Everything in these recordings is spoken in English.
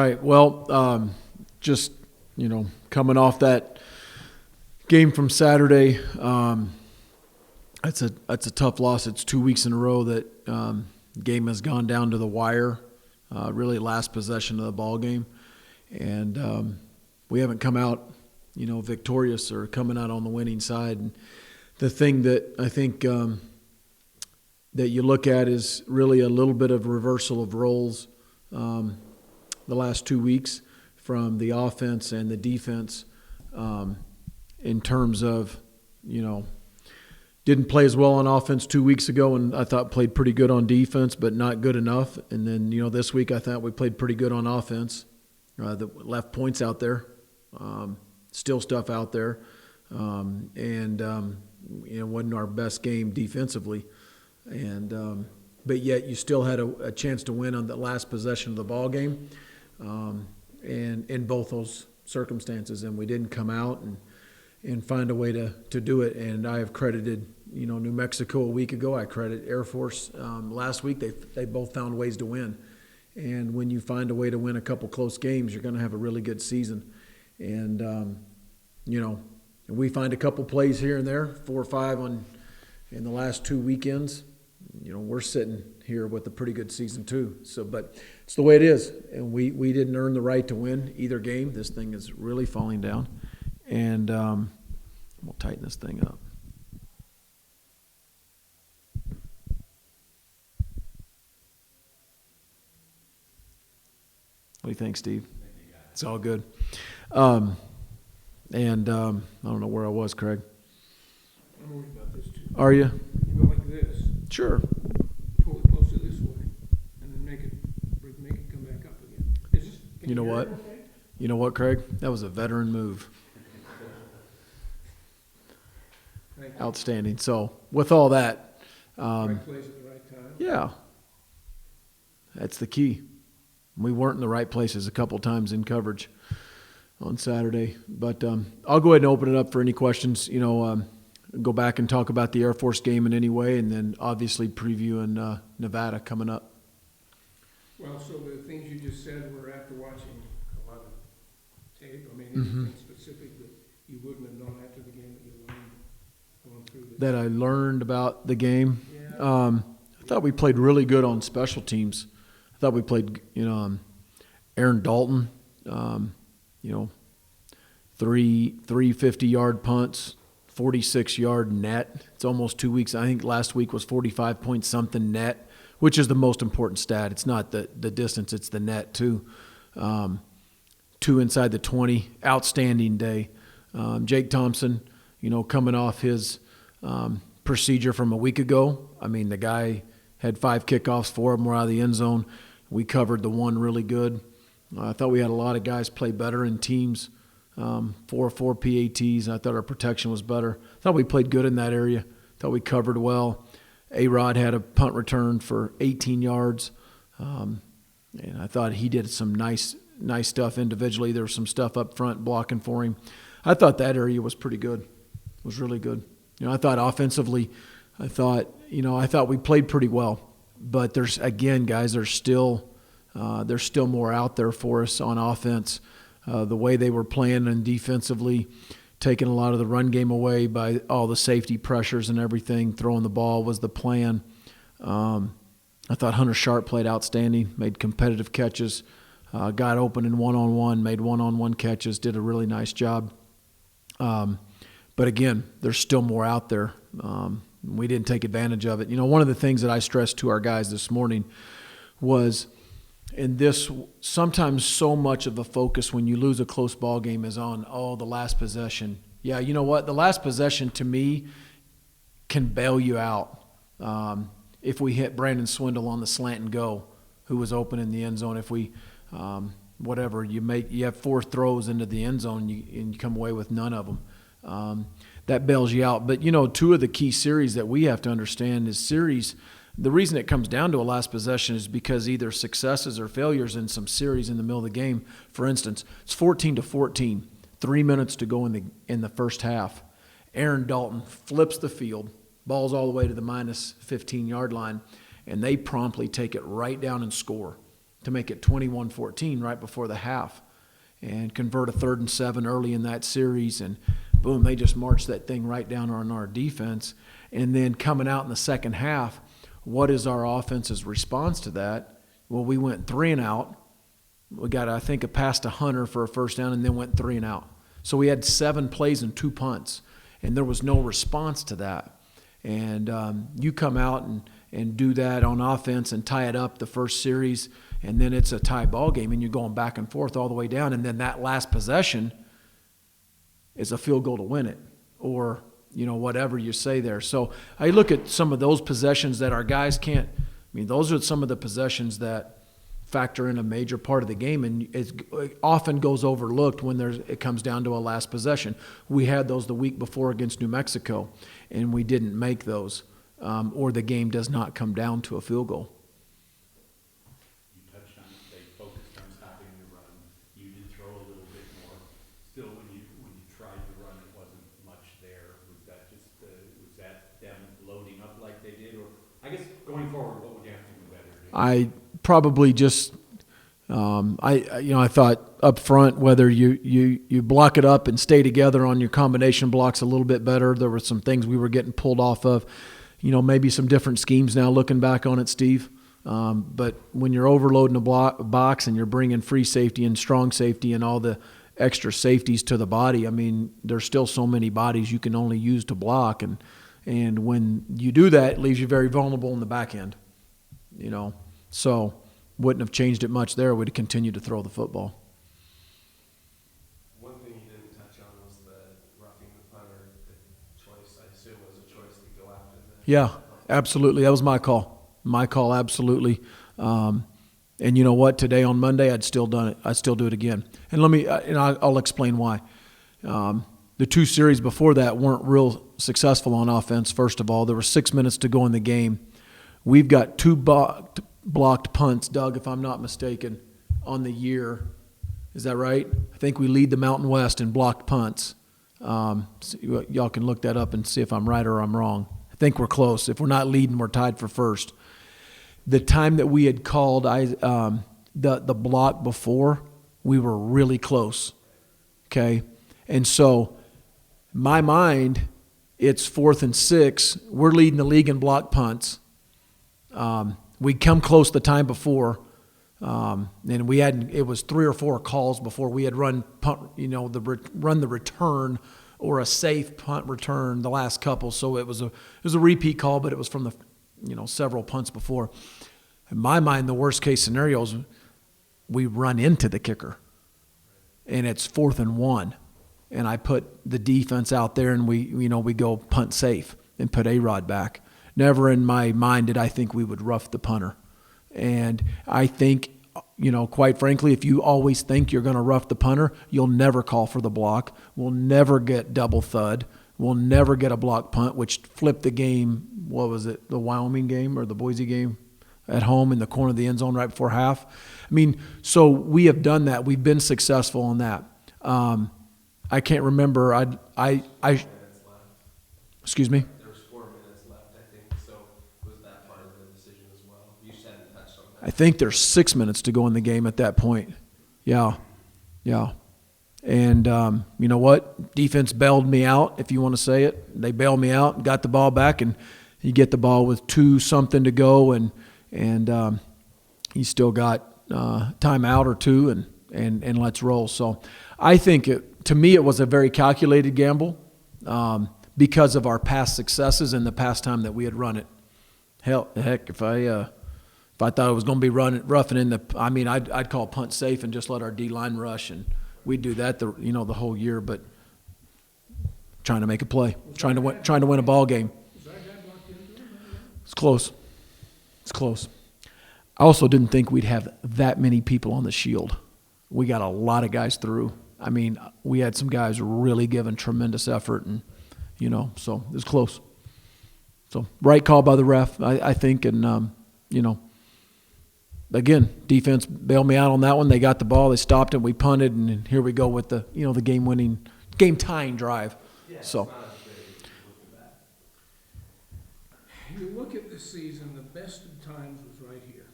right. Well, just, coming off that game from Saturday, that's a tough loss. It's 2 weeks in a row that game has gone down to the wire, really last possession of the ball game. And we haven't come out, victorious or coming out on the winning side. And the thing that I think that you look at is really a little bit of reversal of roles the last 2 weeks from the offense and the defense in terms of, didn't play as well on offense 2 weeks ago, and I thought played pretty good on defense, but not good enough. And then, this week I thought we played pretty good on offense. That left points out there, still stuff out there, and wasn't our best game defensively. And but yet you still had a chance to win on the last possession of the ball game, and in both those circumstances, and we didn't come out and find a way to do it. And I have credited New Mexico a week ago. I credit Air Force last week. They both found ways to win. And when you find a way to win a couple close games, you're going to have a really good season. And, we find a couple plays here and there, 4 or 5 in the last 2 weekends. We're sitting here with a pretty good season too. So, but it's the way it is. And we didn't earn the right to win either game. This thing is really falling down. And we'll tighten this thing up. What do you think, Steve? It's all good. I don't know where I was, Craig. I'm worried about this too. Are you? You go like this, Sure. pull it closer this way, and then make it come back up again. You know what? Okay? You know what, Craig? That was a veteran move. Thank you. Outstanding. So with all that, Right place at the right time. yeah, that's the key. We weren't in the right places a couple times in coverage on Saturday. But I'll go ahead and open it up for any questions. Go back and talk about the Air Force game in any way, and then obviously previewing Nevada coming up. Well, so the things you just said were after watching a lot of tape. I mean, Mm-hmm. anything specific that you wouldn't have known after the game that you learned going through this? That I learned about the game. Yeah. I thought we played really good on special teams. I thought we played, Aaron Dalton, three 50-yard punts, 46-yard net. It's almost 2 weeks. I think last week was 45-point-something net, which is the most important stat. It's not the distance, it's the net too. 2 inside the 20, outstanding day. Jake Thompson, coming off his procedure from a week ago. I mean, the guy had 5 kickoffs, 4 of them were out of the end zone. We covered the one really good. I thought we had a lot of guys play better in teams, 4 PATs. I thought our protection was better. I thought we played good in that area. I thought we covered well. A-Rod had a punt return for 18 yards, and I thought he did some nice stuff individually. There was some stuff up front blocking for him. I thought that area was pretty good. It was really good. I thought offensively, I thought we played pretty well. But there's still more out there for us on offense. The way they were playing and defensively, taking a lot of the run game away by all the safety pressures and everything, throwing the ball was the plan. I thought Hunter Sharp played outstanding, made competitive catches, got open in one-on-one, made one-on-one catches, did a really nice job. But again, there's still more out there. We didn't take advantage of it. One of the things that I stressed to our guys this morning was, and this sometimes so much of the focus when you lose a close ball game is on, the last possession. Yeah, you know what? The last possession to me can bail you out. If we hit Brandon Swindle on the slant and go, who was open in the end zone, if we you have 4 throws into the end zone and you come away with none of them. That bails you out. But, 2 of the key series that we have to understand is the reason it comes down to a last possession is because either successes or failures in some series in the middle of the game. For instance, it's 14-14, 3 minutes to go in the first half. Aaron Dalton flips the field, ball's all the way to the minus 15-yard line, and they promptly take it right down and score. to make it 21-14 right before the half and convert a 3rd and 7 early in that series. And boom, they just marched that thing right down on our defense. And then coming out in the second half, what is our offense's response to that? Well, we went 3 and out. We got, I think, a pass to Hunter for a first down and then went 3 and out. So we had 7 plays and 2 punts, and there was no response to that. And you come out and do that on offense and tie it up the first series, and then it's a tie ball game, and you're going back and forth all the way down, and then that last possession is a field goal to win it, or whatever you say there. So I look at some of those possessions that our guys can't. I mean, those are some of the possessions that factor in a major part of the game, and it often goes overlooked when it comes down to a last possession. We had those the week before against New Mexico, and we didn't make those, or the game does not come down to a field goal. You touched on it. They focused on stopping the run. You did throw a little bit more. Still, when you tried to run, it wasn't much there. Was that just was that them loading up like they did, or I guess going forward, what would you have to do better? I probably just I thought up front, whether you block it up and stay together on your combination blocks a little bit better. There were some things we were getting pulled off of, maybe some different schemes now looking back on it, Steve. But when you're overloading a box and you're bringing free safety and strong safety and all the extra safeties to the body, I mean, there's still so many bodies you can only use to block, and when you do that, it leaves you very vulnerable in the back end. So wouldn't have changed it much there. We'd have continued to throw the football. One thing you didn't touch on was the roughing the punter. The choice, I assume, was a choice to go after the. Yeah, absolutely. That was my call. My call, absolutely. And you know what? Today on Monday, I'd still done it. I'd still do it again. And I'll explain why. The 2 series before that weren't real successful on offense. First of all, there were 6 minutes to go in the game. We've got 2 blocked punts, Doug, if I'm not mistaken, on the year. Is that right? I think we lead the Mountain West in blocked punts. Y'all can look that up and see if I'm right or I'm wrong. I think we're close. If we're not leading, we're tied for first. The time that we had called the block before, we were really close. Okay? And so, my mind, it's 4th and 6. We're leading the league in block punts. We'd come close the time before, and it was 3 or 4 calls before we had run punt, run the return or a safe punt return the last couple. So it was a repeat call, but it was from the several punts before. In my mind, the worst case scenario is we run into the kicker, and it's 4th and 1, and I put the defense out there, and we go punt safe and put A-Rod back. Never in my mind did I think we would rough the punter. And I think, quite frankly, if you always think you're going to rough the punter, you'll never call for the block. We'll never get double thud. We'll never get a block punt, which flipped the game. What was it, the Wyoming game or the Boise game at home in the corner of the end zone right before half? I mean, so we have done that. We've been successful on that. I can't remember. Excuse me? I think there's 6 minutes to go in the game at that point. Yeah. And you know what? Defense bailed me out, if you want to say it. They bailed me out, got the ball back, and you get the ball with 2-something to go, and you still got timeout or 2, and let's roll. So I think, to me, it was a very calculated gamble because of our past successes and the past time that we had run it. Heck, if I thought it was going to be roughing in I'd call punt safe and just let our D-line rush, and we'd do that the whole year. But trying to make a play, trying to win a ball game. It's close. I also didn't think we'd have that many people on the shield. We got a lot of guys through. I mean, we had some guys really giving tremendous effort, and so it was close. So right call by the ref, I think, and again, defense bailed me out on that one. They got the ball, they stopped it, we punted, and here we go with the the game-tying drive. Yeah, so. You look at the season, the best of times was right here.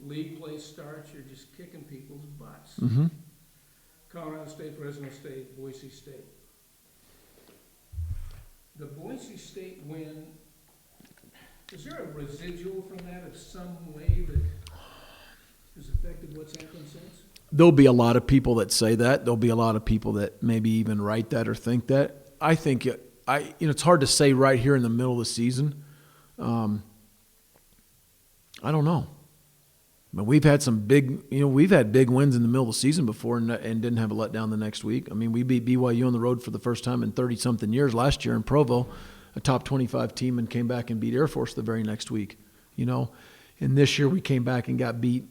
league play starts, you're just kicking people's butts. Mm-hmm. Colorado State, Fresno State, Boise State. The Boise State win, is there a residual from that of some way that has affected what's happened since? There'll be a lot of people that say that. There'll be a lot of people that maybe even write that or think that. I think it's hard to say right here in the middle of the season. I don't know. I mean, we've had some big, we've had big wins in the middle of the season before and didn't have a letdown the next week. I mean, we beat BYU on the road for the first time in 30-something years last year in Provo, a top 25 team, and came back and beat Air Force the very next week, And this year we came back and got beat,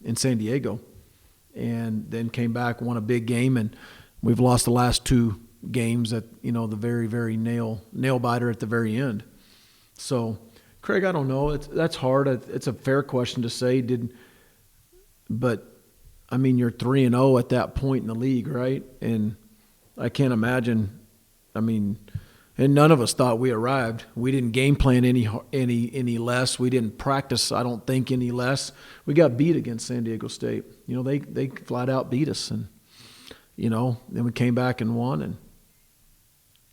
in San Diego, and then came back, won a big game, and we've lost the last two games at, the very, very nail biter at the very end. So, Craig, I don't know. That's hard. It's a fair question to say. But I mean, you're 3-0 at that point in the league, right? And I can't imagine. I mean, and none of us thought we arrived. We didn't game plan any less. We didn't practice, I don't think, any less. We got beat against San Diego State. They flat out beat us, and then we came back and won. And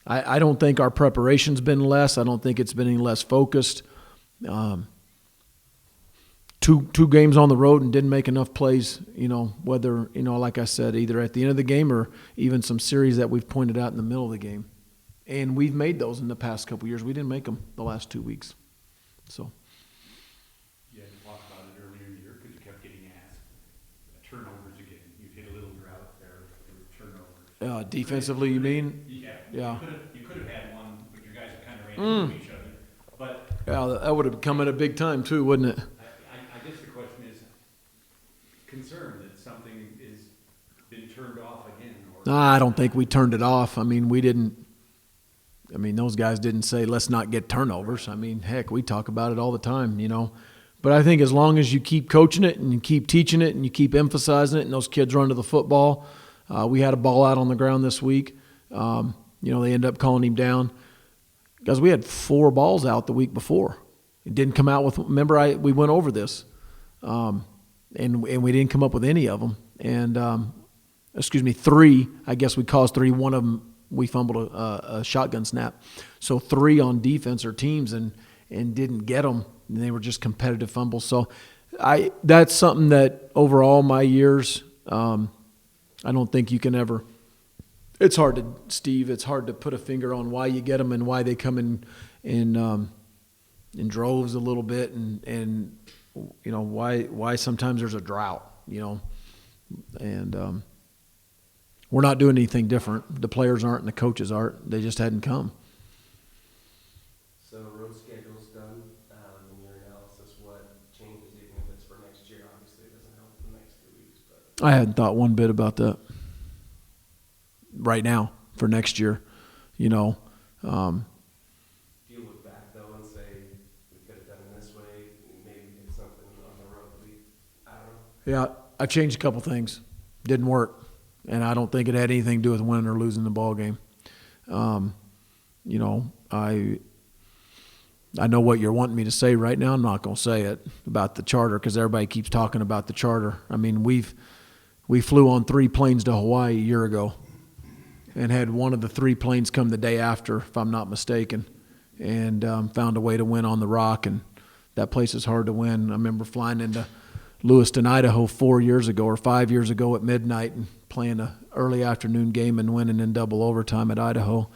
I don't think our preparation's been less. I don't think it's been any less focused. Two games on the road and didn't make enough plays, whether, like I said, either at the end of the game or even some series that we've pointed out in the middle of the game. And we've made those in the past couple of years. We didn't make them the last 2 weeks. So. You had to talk about it earlier in the year because you kept getting asked. Turnovers again. You've hit a little drought there with turnovers. Defensively, you mean? Yeah. You could have had one, but your guys have kind of ran into each other. But Yeah, that would have come at a big time too, wouldn't it? I guess the question is concern that something is been turned off again. Or I don't think we turned it off. I mean, those guys didn't say, let's not get turnovers. I mean, heck, we talk about it all the time, But I think as long as you keep coaching it and you keep teaching it and you keep emphasizing it and those kids run to the football. We had a ball out on the ground this week. They ended up calling him down. Because we had 4 balls out the week before. It didn't come out with – remember, we went over this. And we didn't come up with any of them. And, 3. I guess we caused 3. One of them, we fumbled a shotgun snap. So 3 on defense or teams and didn't get them. And they were just competitive fumbles. So that's something that overall my years, I don't think you can ever – it's hard to put a finger on why you get them and why they come in droves a little bit and why sometimes there's a drought, and we're not doing anything different. The players aren't and the coaches aren't. They just hadn't come. So road schedule's done. In your analysis, what changes, even if it's for next year? Obviously, it doesn't help the next 2 weeks, but I hadn't thought one bit about that. Right now for next year, do you look back though and say we could have done it this way, maybe did something on the road that I don't know. Yeah, I've changed a couple things. Didn't work, and I don't think it had anything to do with winning or losing the ball game. I know what you're wanting me to say right now. I'm not going to say it about the charter because everybody keeps talking about the charter. I mean, we flew on 3 planes to Hawaii a year ago. And had one of the 3 planes come the day after, if I'm not mistaken, and found a way to win on the Rock. And that place is hard to win. I remember flying into Lewiston, Idaho 4 years ago or 5 years ago at midnight and playing an early afternoon game and winning in double overtime at Idaho.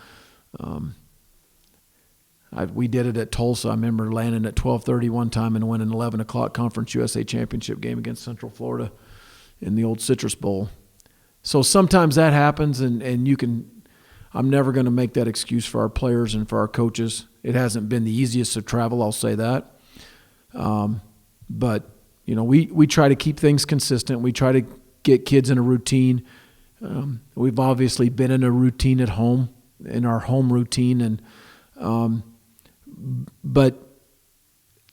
We did it at Tulsa. I remember landing at 12:30 one time and winning 11 o'clock Conference USA Championship game against Central Florida in the old Citrus Bowl. So sometimes that happens, and I'm never going to make that excuse for our players and for our coaches. It hasn't been the easiest to travel, I'll say that. But, we try to keep things consistent. We try to get kids in a routine. We've obviously been in a routine at home, in our home routine, but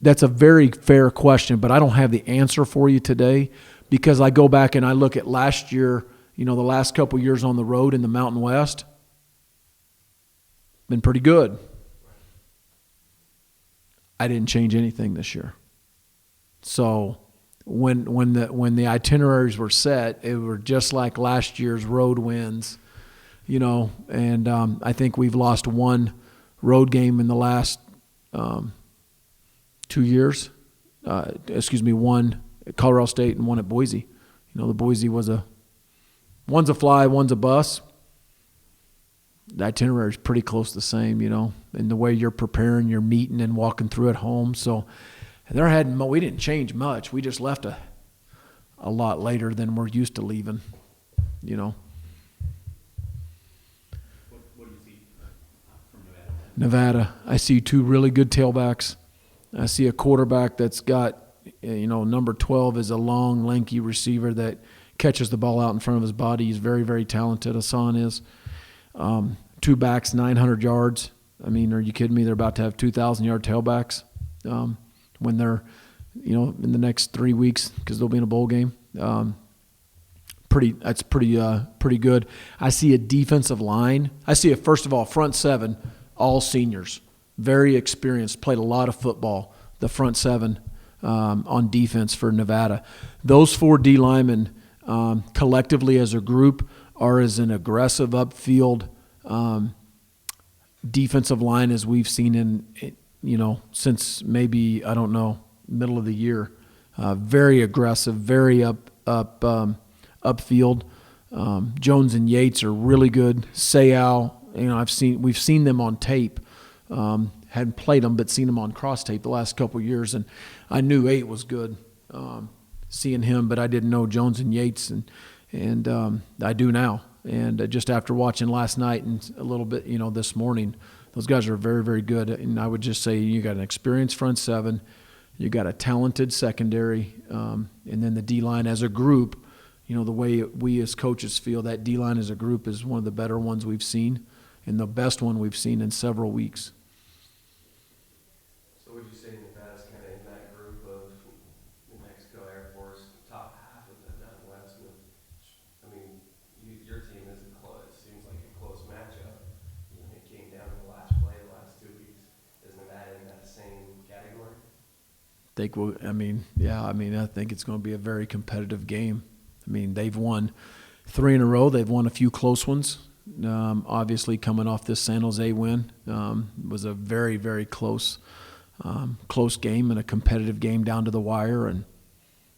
that's a very fair question, but I don't have the answer for you today because I go back and I look at last year. The last couple years on the road in the Mountain West, been pretty good. I didn't change anything this year. So when the itineraries were set, it were just like last year's road wins, and I think we've lost one road game in the last 2 years. One at Colorado State and one at Boise. The Boise was one's a fly, one's a bus. The itinerary is pretty close to the same, and the way you're preparing, you're meeting and walking through at home. So we didn't change much. We just left a lot later than we're used to leaving, What do you see from Nevada? Nevada, I see two really good tailbacks. I see a quarterback that's got, number 12 is a long, lanky receiver that catches the ball out in front of his body. He's very, very talented. Hassan is. Two backs, 900 yards. I mean, are you kidding me? They're about to have 2,000-yard tailbacks when they're, in the next 3 weeks because they'll be in a bowl game. That's pretty good. I see a defensive line. I see first of all, front seven, all seniors, very experienced, played a lot of football. The front seven on defense for Nevada. Those 4 D linemen collectively as a group are as an aggressive upfield defensive line as we've seen in since maybe, I don't know, middle of the year. Very aggressive, very upfield. Jones and Yates are really good. Sayal, we've seen them on tape. Hadn't played them, but seen them on cross tape the last couple of years, and I knew 8 was good. Seeing him, but I didn't know Jones and Yates, and I do now. And just after watching last night and a little bit, this morning, those guys are very, very good. And I would just say you got an experienced front seven, you got a talented secondary, and then the D-line as a group, the way we as coaches feel that D-line as a group is one of the better ones we've seen and the best one we've seen in several weeks. So would you say Nevada's kind of in that group of New Mexico, Air Force, top half of the Mountain West? Your team isn't close. It seems like a close matchup. It came down to the last play, the last 2 weeks. Is Nevada in that same category? I think it's going to be a very competitive game. They've won 3 in a row. They've won a few close ones. Obviously, coming off this San Jose win, was a very, very close game and a competitive game down to the wire, and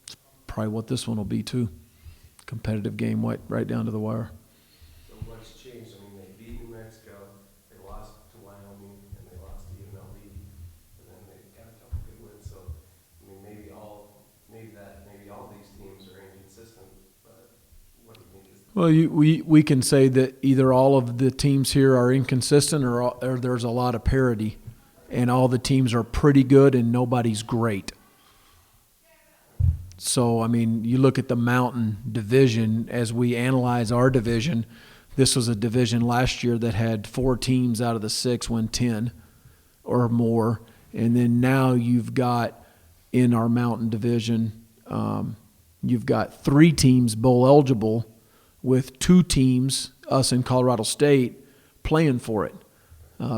it's probably what this one will be too. Competitive game right down to the wire. So what's changed? They beat New Mexico, they lost to Wyoming, and they lost to UNLV, and then they got a couple good wins. So maybe all these teams are inconsistent. But what do you think is? Well, we can say that either all of the teams here are inconsistent or there's a lot of parity, and all the teams are pretty good and nobody's great. So, you look at the Mountain Division, as we analyze our division, this was a division last year that had 4 teams out of the 6 win 10 or more. And then now you've got, in our Mountain Division, you've got 3 teams bowl eligible with 2 teams, us in Colorado State, playing for it,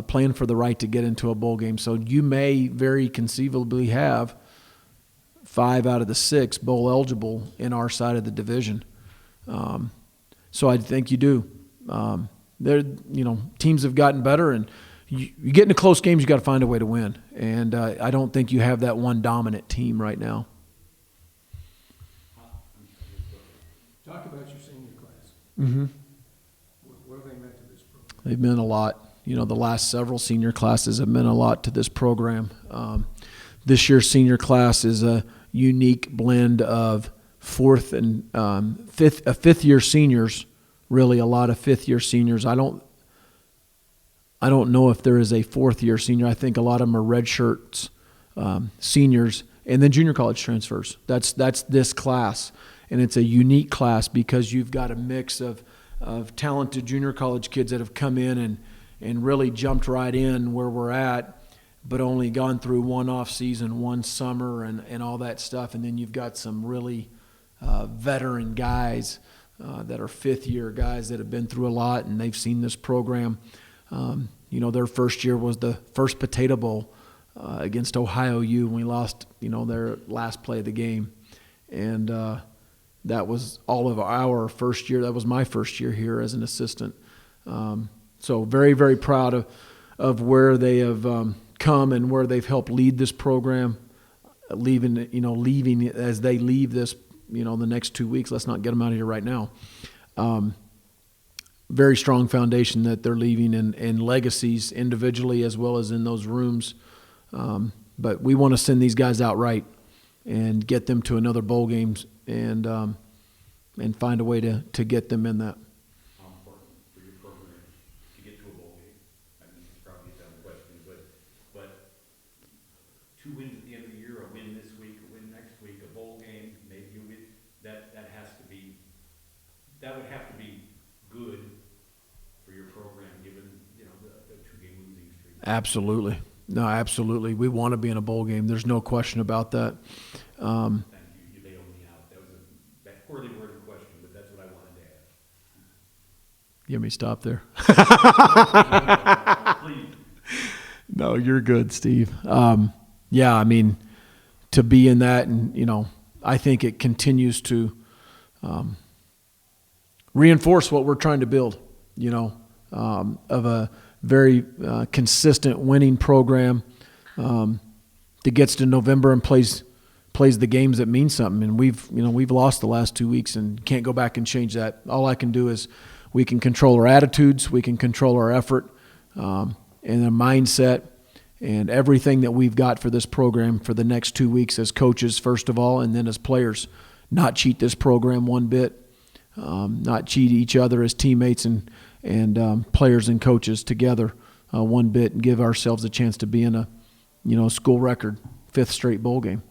playing for the right to get into a bowl game. So you may very conceivably have 5 out of the 6 bowl eligible in our side of the division. So I think you do. Teams have gotten better, and you get into close games, you got to find a way to win. And I don't think you have that one dominant team right now. Talk about your senior class. Mm-hmm. What have they meant to this program? They've meant a lot. The last several senior classes have meant a lot to this program. This year's senior class is a unique blend of fifth year seniors, really a lot of 5th year seniors. I don't know if there is a 4th year senior. I think a lot of them are redshirts, seniors, and then junior college transfers. That's this class, and it's a unique class because you've got a mix of talented junior college kids that have come in and really jumped right in where we're at, but only gone through one off season, one summer, and all that stuff. And then you've got some really veteran guys that are 5th year guys that have been through a lot, and they've seen this program. Their first year was the first Potato Bowl against Ohio U, and we lost, their last play of the game. And that was all of our first year. That was my first year here as an assistant. So very, very proud of where they have come and where they've helped lead this program. Leaving as they leave this, the next 2 weeks. Let's not get them out of here right now. Very strong foundation that they're leaving and legacies individually as well as in those rooms. But we want to send these guys out right and get them to another bowl games and find a way to get them in that. How important for your program to get to a bowl game? I mean, it's probably a dumb question, but 2 wins at the end of the year, a win this week, a win next week, a bowl game, maybe you win, that would have to be good for your program, given, the 2-game losing streak. Absolutely. No, absolutely. We want to be in a bowl game. There's no question about that. Thank you. You bailed me out. That was a poorly worded question, but that's what I wanted to ask. You want me to stop there? Please. No, you're good, Steve. Yeah, I mean, to be in that, and I think it continues to reinforce what we're trying to build. Of a very consistent winning program that gets to November and plays the games that mean something. And we've lost the last 2 weeks and can't go back and change that. All I can do is we can control our attitudes, we can control our effort, and the mindset. And everything that we've got for this program for the next 2 weeks as coaches, first of all, and then as players, not cheat this program one bit, not cheat each other as teammates and players and coaches together one bit, and give ourselves a chance to be in a school record 5th straight bowl game.